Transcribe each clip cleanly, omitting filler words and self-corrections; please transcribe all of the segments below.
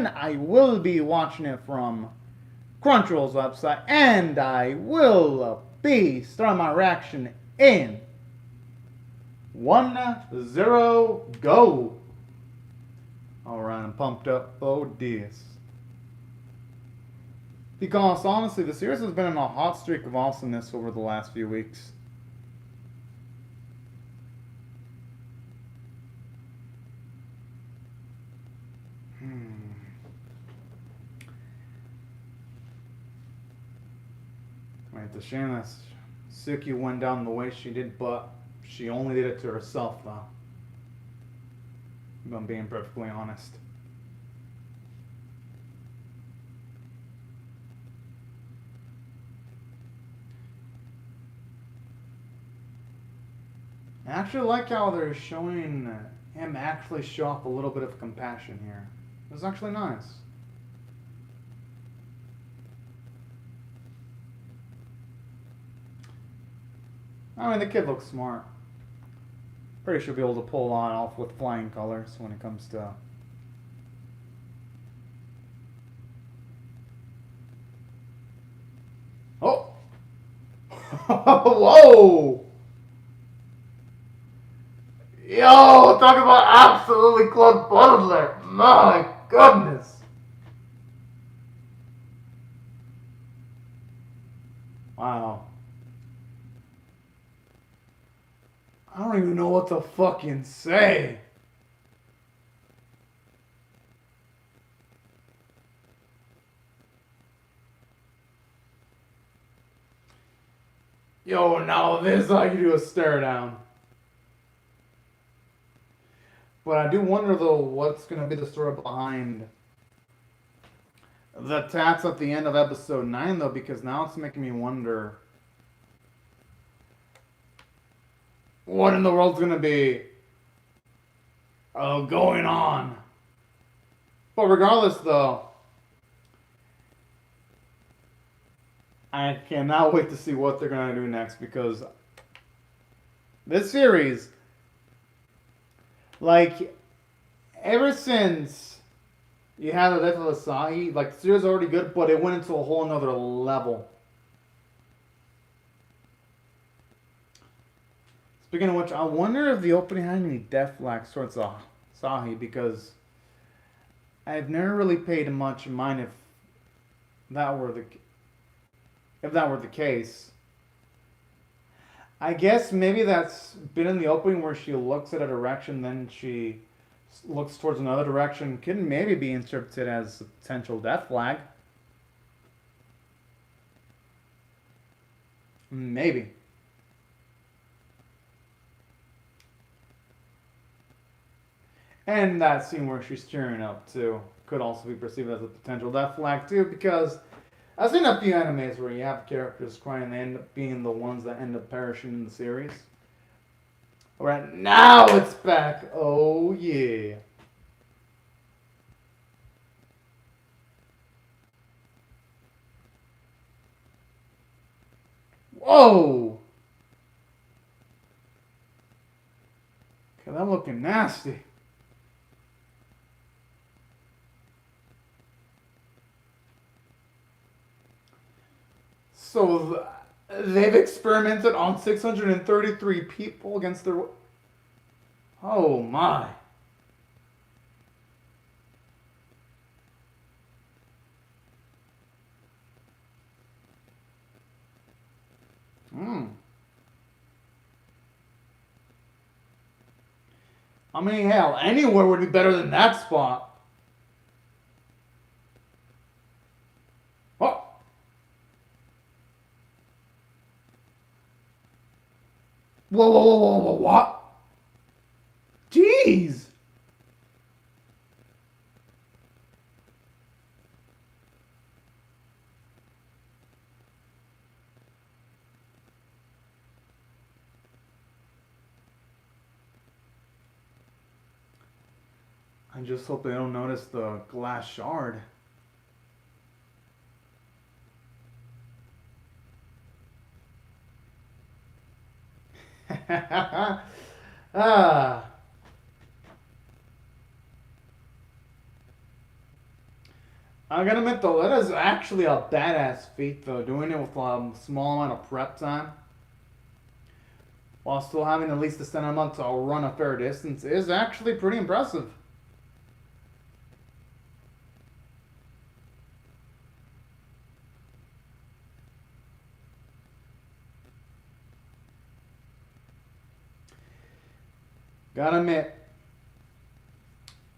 again, I will be watching it from Crunchyroll's website, and I will be starting my reaction in 1-0 go. Alright, I'm pumped up. Oh, this. Because honestly, the series has been on a hot streak of awesomeness over the last few weeks. It's a shame that Suki went down the way she did, but she only did it to herself, though. If I'm being perfectly honest. I actually like how they're showing him actually show off a little bit of compassion here. It's actually nice. I mean, the kid looks smart. Pretty sure he'll be able to pull on off with flying colors when it comes to... Oh! Whoa! Yo, talk about absolutely club-blooded there. My goodness. Wow. I don't even know what to fucking say. Yo, now this is how you do a stare down. But I do wonder, though, what's going to be the story behind the tats at the end of episode 9, though, because now it's making me wonder what in the world's going to be going on. But regardless, though, I cannot wait to see what they're going to do next, because this series, like, ever since you had the death of Asahi, like, the series is already good, but it went into a whole nother level. Speaking of which, I wonder if the opening had any death flags towards Asahi, because I've never really paid much mind if that were the case. I guess maybe that's been in the opening where she looks at a direction, then she looks towards another direction. Could maybe be interpreted as a potential death flag. Maybe. And that scene where she's tearing up too could also be perceived as a potential death flag too, because I've seen a few animes where you have characters crying and they end up being the ones that end up perishing in the series. Alright, now it's back. Oh yeah. Whoa! Okay, that looking nasty. So they've experimented on 633 people against their... Oh my. I mean, hell, anywhere would be better than that spot. Oh. Whoa, whoa, whoa, whoa, whoa, what? Jeez. I just hope they don't notice the glass shard. Ah. I gotta admit though, that is actually a badass feat though. Doing it with a small amount of prep time, while still having at least the stamina to run a fair distance, is actually pretty impressive. Gotta admit,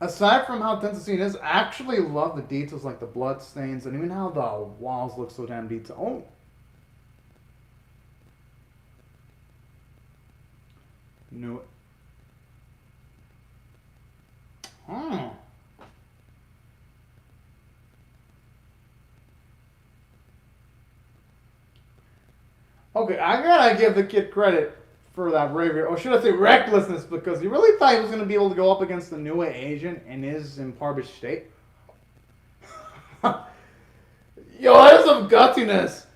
aside from how tense the scene is, I actually love the details like the blood stains and even how the walls look so damn detailed. Oh, knew it. Hmm. Okay, I gotta give the kid credit for that bravery, or should I say recklessness, because he really thought he was gonna be able to go up against the new agent in his impoverished state. Yo, that is some gutsiness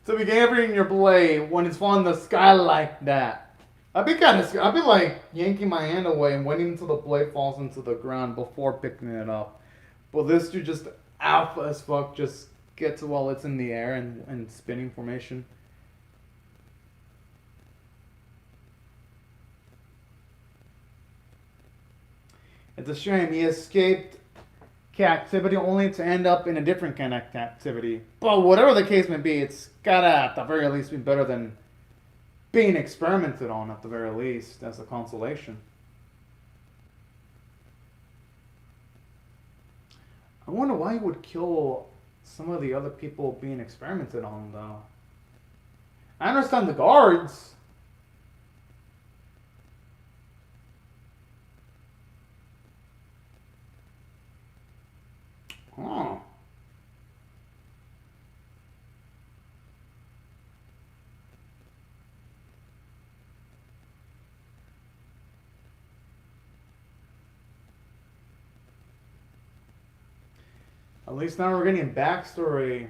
to be gathering your blade when it's falling in the sky like that. I'd be like yanking my hand away and waiting until the blade falls into the ground before picking it up. But this dude just alpha as fuck, just gets it while it's in the air and spinning formation. It's a shame he escaped captivity only to end up in a different kind of captivity. But whatever the case may be, it's gotta at the very least be better than being experimented on at the very least as a consolation. I wonder why he would kill some of the other people being experimented on though. I understand the guards. Huh. At least now we're getting backstory.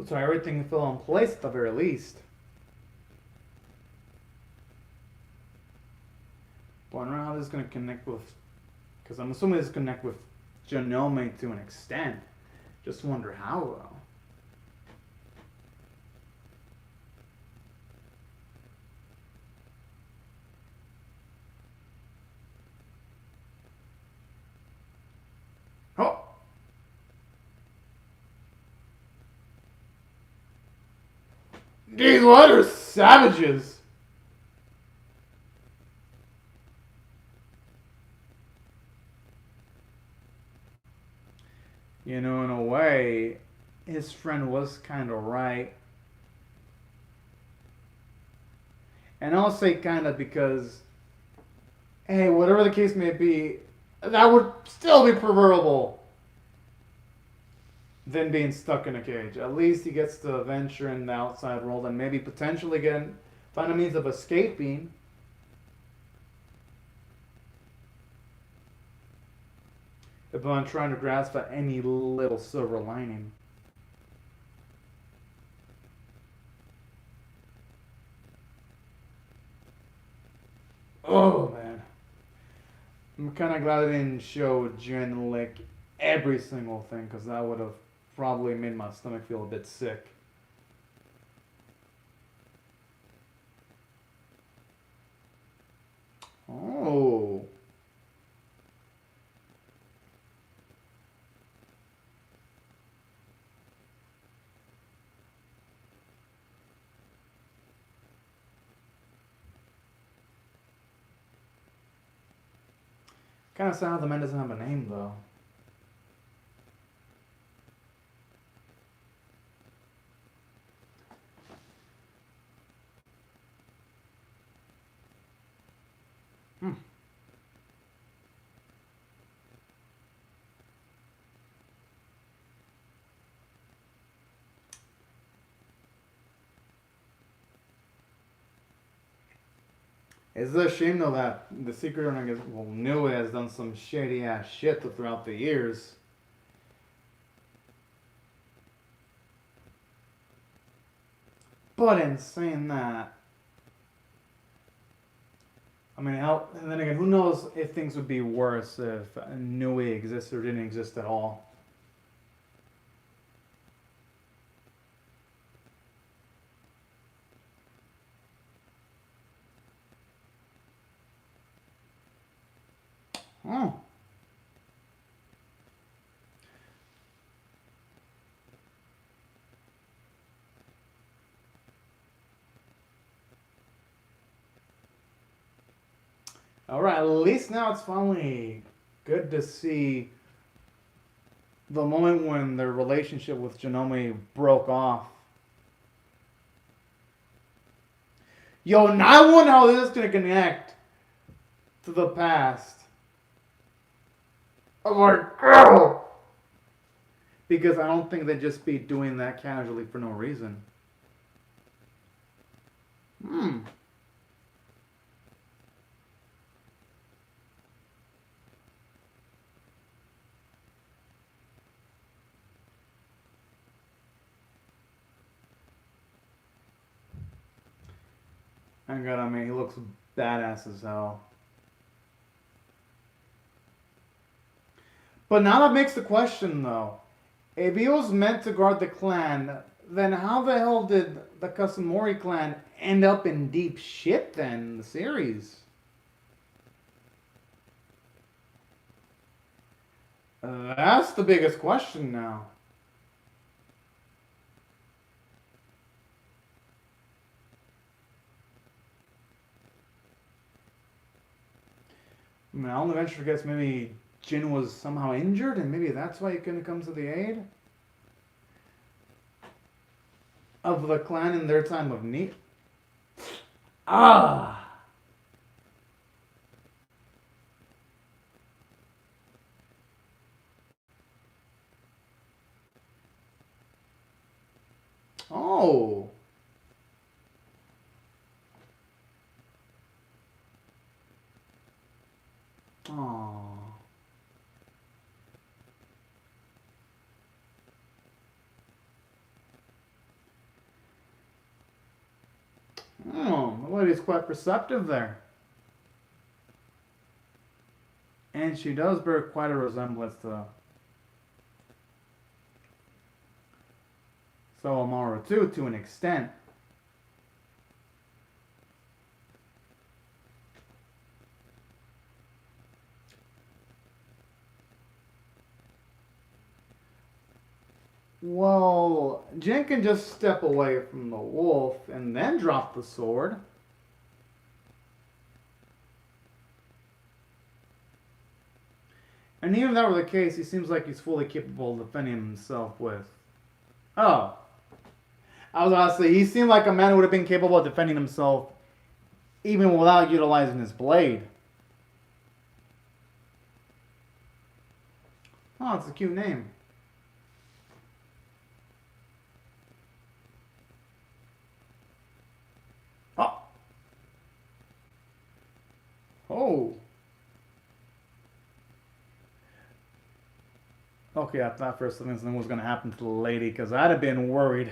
So everything fell in place at the very least. But I don't know how this is going to connect with... Because I'm assuming this is connect with Genome to an extent. Just wonder how though. Oh! These letters savages! You know, in a way, his friend was kind of right. And I'll say kind of because, hey, whatever the case may be, that would still be preferable than being stuck in a cage. At least he gets to venture in the outside world and maybe potentially find a means of escaping. If I'm trying to grasp at any little silver lining. Oh man. I'm kind of glad they didn't show Jen lick every single thing, because that would have probably made my stomach feel a bit sick. Oh. Kind of sad how the man doesn't have a name though. Hmm. It's a shame though that the Secret Runner knew it has done some shady ass shit throughout the years. But in saying that, I mean, how, and then again, who knows if things would be worse if Nui existed or didn't exist at all. Oh. All right, at least now it's finally good to see the moment when their relationship with Janome broke off. Yo, now I wonder how this is gonna connect to the past. I'm like, girl! Because I don't think they'd just be doing that casually for no reason. Hmm. I God, I mean, he looks badass as hell. But now that makes the question, though. If he was meant to guard the clan, then how the hell did the Kasumori clan end up in deep shit then in the series? That's the biggest question now. I mean, I'll eventually guess maybe Jin was somehow injured and maybe that's why he couldn't come to the aid of the clan in their time of need. Ah! Oh! Oh. Oh, the lady's quite perceptive there. And she does bear quite a resemblance to Sawamaru too, to an extent. Well, Jin can just step away from the wolf and then drop the sword. And even if that were the case, he seems like he's fully capable of defending himself with. Oh. I was about to say, he seemed like a man who would have been capable of defending himself even without utilizing his blade. Oh, it's a cute name. Oh. Oh. Okay, I thought for a second something was going to happen to the lady because I'd have been worried.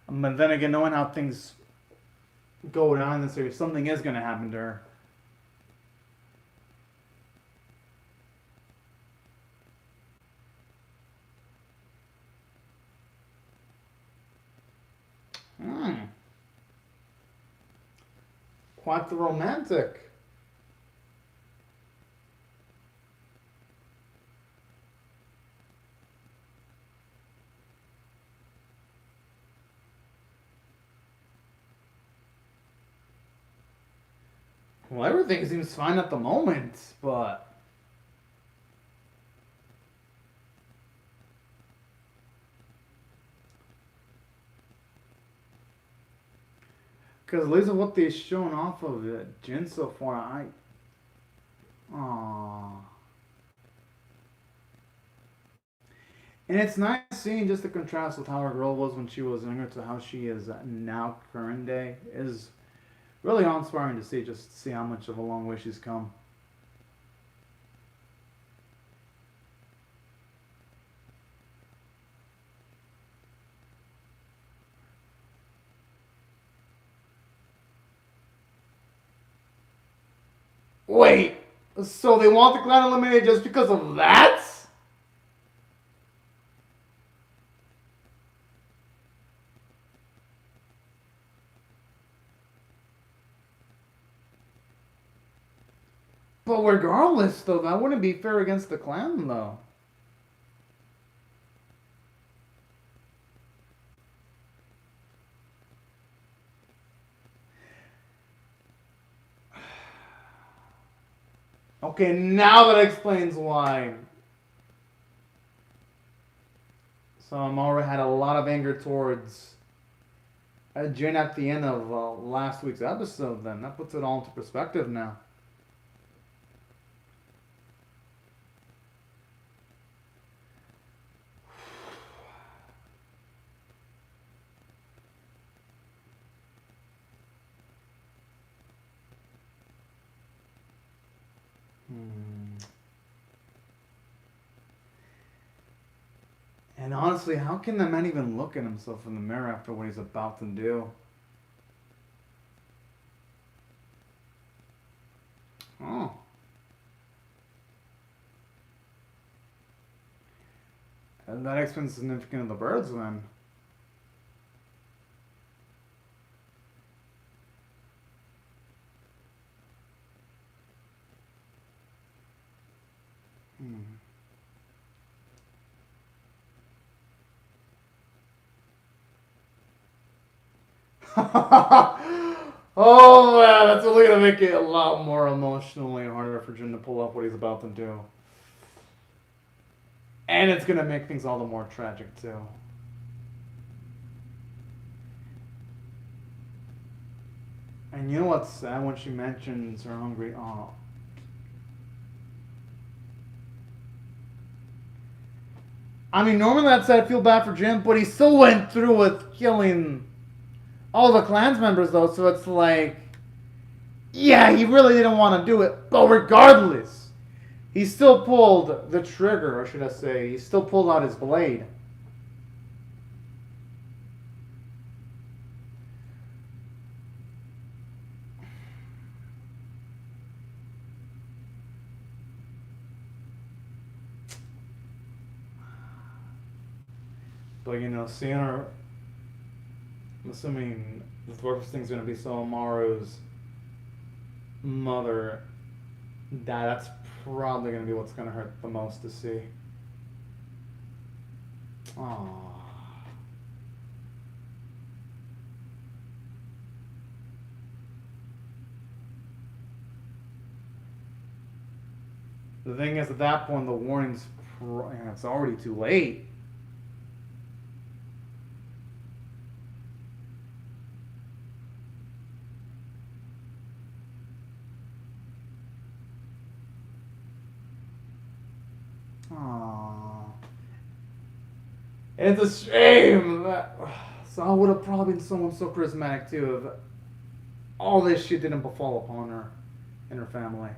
But then again, knowing how things go down in this series, something is going to happen to her. Hmm. Quite the romantic. Well, everything seems fine at the moment, but because at least of what they've shown off of it, Jin so far, aww. And it's nice seeing just the contrast with how our girl was when she was younger to how she is now, current day, is really awe-inspiring to see, just to see how much of a long way she's come. Wait, so they want the clan eliminated just because of that? But regardless, though, that wouldn't be fair against the clan, though. Okay, now that explains why. So I'm already had a lot of anger towards Jin at the end of last week's episode. Then that puts it all into perspective now. And honestly, how can the man even look at himself in the mirror after what he's about to do? Oh. And that explains the significance of the birds then. Oh man, that's only gonna make it a lot more emotionally harder for Jin to pull off what he's about to do. And it's gonna make things all the more tragic too. And you know what's sad when she mentions her hungry aunt? I mean, normally that's I feel bad for Jin, but he still went through with killing all the clans members though, so it's like, yeah, he really didn't want to do it, but regardless, he still pulled the trigger, or should I say, he still pulled out his blade. But you know, seeing her, I'm assuming the first thing's gonna be Sawamaru's mother die. That's probably gonna be what's gonna hurt the most to see. Aww. The thing is, at that point, the warning's it's already too late. Aww. It's a shame that Saw would have probably been someone so charismatic too if all this shit didn't befall upon her and her family.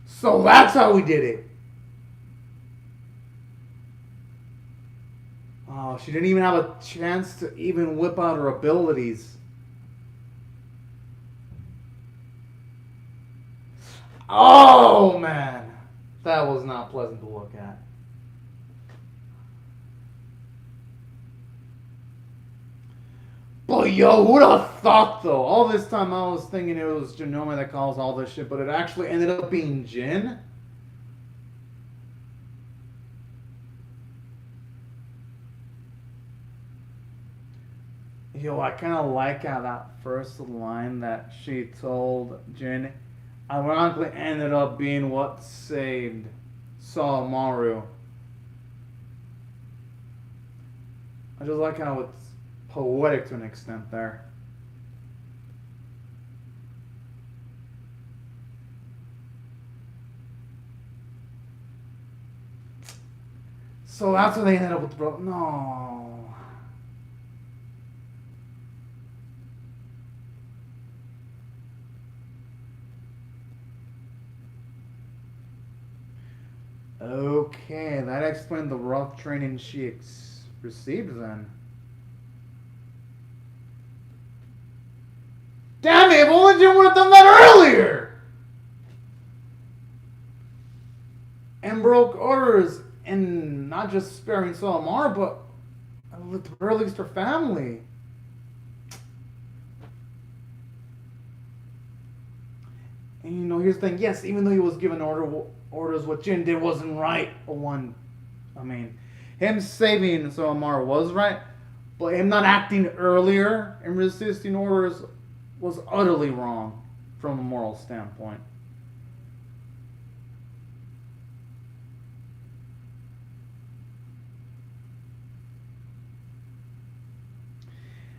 So that's how we did it. Oh, she didn't even have a chance to even whip out her abilities. Oh, man. That was not pleasant to look at. But yo, who'd have thought though? All this time I was thinking it was Janome that caused all this shit, but it actually ended up being Jin? Yo, I kind of like how that first line that she told Jin ironically ended up being what saved Sawamaru. I just like how it's poetic to an extent there. So that's when they ended up with bro. No. Okay, that explained the rough training she received then. Damn it, if only Jin would have done that earlier! And broke orders in not just sparing Solamar, but at the very least her family. And here's the thing. Yes, even though he was given orders, what Jin did wasn't right. I mean, him saving Solamar was right, but him not acting earlier and resisting orders was utterly wrong from a moral standpoint.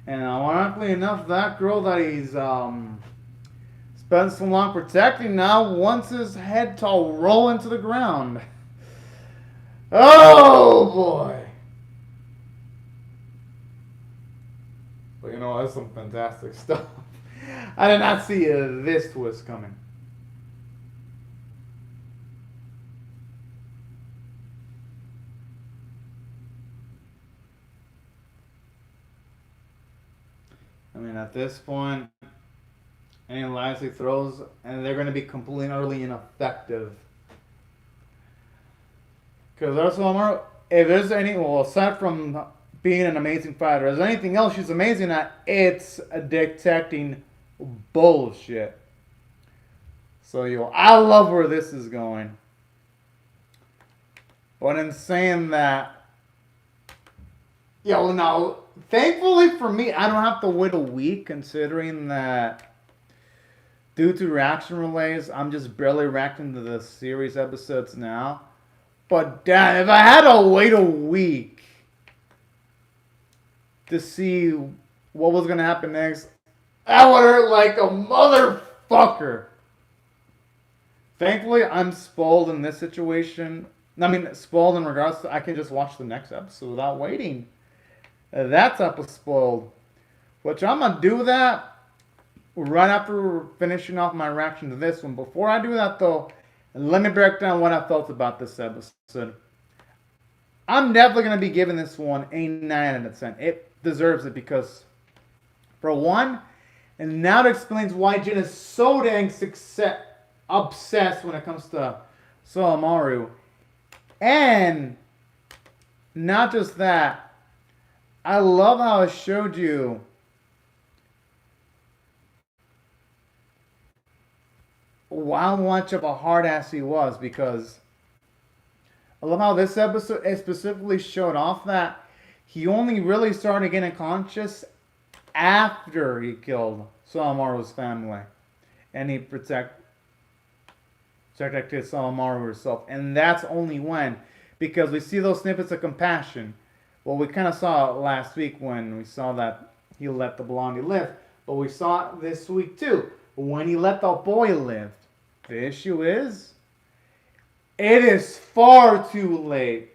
And ironically enough, that girl that he's spent so long protecting now wants his head to roll into the ground. Oh boy! But that's some fantastic stuff. I did not see this twist coming. I mean, at this point, any lives he throws, and they're going to be completely and utterly ineffective. Because also, if there's aside from being an amazing fighter, if there's anything else she's amazing at, it's detecting bullshit. So, I love where this is going. But in saying that, now, thankfully for me, I don't have to wait a week, considering that due to reaction relays, I'm just barely reacting to the series episodes now. But damn, if I had to wait a week to see what was going to happen next, that would hurt like a motherfucker. Thankfully, I'm spoiled in this situation. I mean, spoiled in regards to I can just watch the next episode without waiting. That's up with spoiled. Which I'm going to do that right after finishing off my reaction to this one. Before I do that, though, let me break down what I felt about this episode. I'm definitely going to be giving this one a 9 out of 10. It deserves it because, for one, and now it explains why Jin is so dang obsessed when it comes to Solomaru. And not just that, I love how it showed you how much of a hard ass he was, because I love how this episode specifically showed off that he only really started getting conscious after he killed Solomaru's family. And he protected Solomaru herself. And that's only when, because we see those snippets of compassion. Well, we kind of saw it last week when we saw that he let the blondie live. But we saw it this week too, when he let the boy live. The issue is, it is far too late.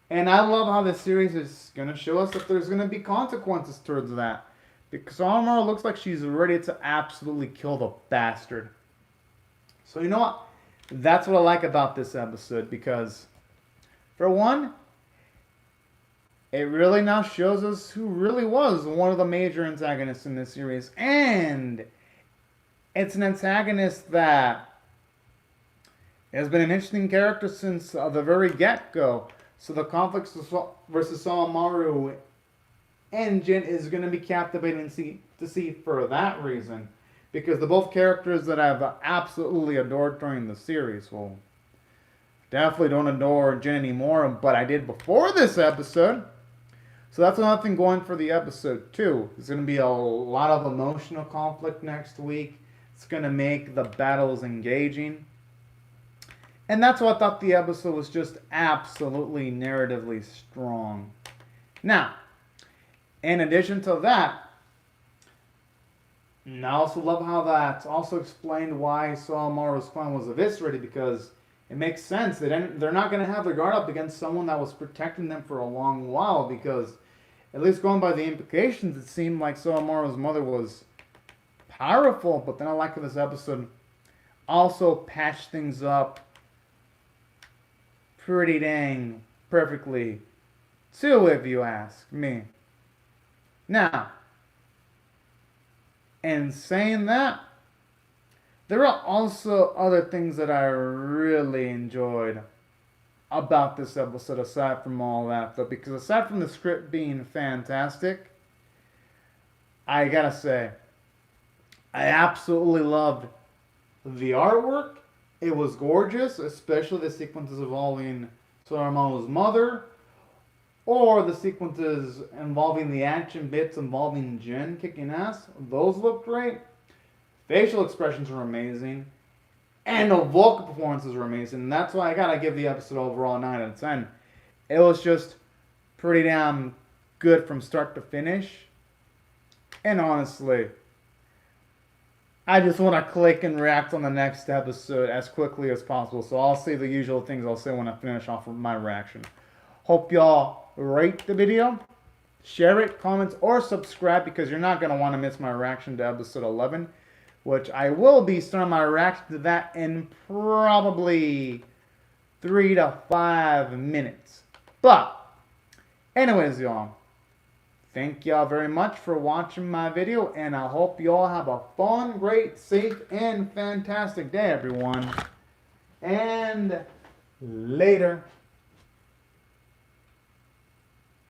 And I love how this series is going to show us that there's going to be consequences towards that. Because Solomaru looks like she's ready to absolutely kill the bastard. So you know what? That's what I like about this episode. Because, for one, it really now shows us who really was one of the major antagonists in this series. And it's an antagonist that has been an interesting character since the very get-go. So the conflict versus Solomaru and Jin is going to be captivating to see for that reason. Because they're both characters that I've absolutely adored during the series. Well, definitely don't adore Jin anymore, but I did before this episode. So that's another thing going for the episode too. There's going to be a lot of emotional conflict next week. It's going to make the battles engaging. And that's why I thought the episode was just absolutely narratively strong. Now, in addition to that, I also love how that also explained why Solomaru's clan was eviscerated, because it makes sense. They're not going to have their guard up against someone that was protecting them for a long while, because, at least going by the implications, it seemed like Solomaru's mother was powerful. But then I like how this episode also patched things up pretty dang perfectly too, if you ask me. Now, in saying that, there are also other things that I really enjoyed about this episode aside from all that, though, because aside from the script being fantastic, I gotta say, I absolutely loved the artwork. It was gorgeous, especially the sequences involving Soromo's mother, or the sequences involving the action bits involving Jin kicking ass. Those looked great. Facial expressions were amazing. And the vocal performances were amazing. And that's why I gotta give the episode overall a 9 out of 10. It was just pretty damn good from start to finish. And honestly, I just want to click and react on the next episode as quickly as possible. So I'll say the usual things I'll say when I finish off with my reaction. Hope y'all rate the video, share it, comment, or subscribe, because you're not going to want to miss my reaction to episode 11, which I will be starting my reaction to that in probably 3 to 5 minutes. But anyways, y'all, thank y'all very much for watching my video, and I hope y'all have a fun, great, safe, and fantastic day, everyone. And later.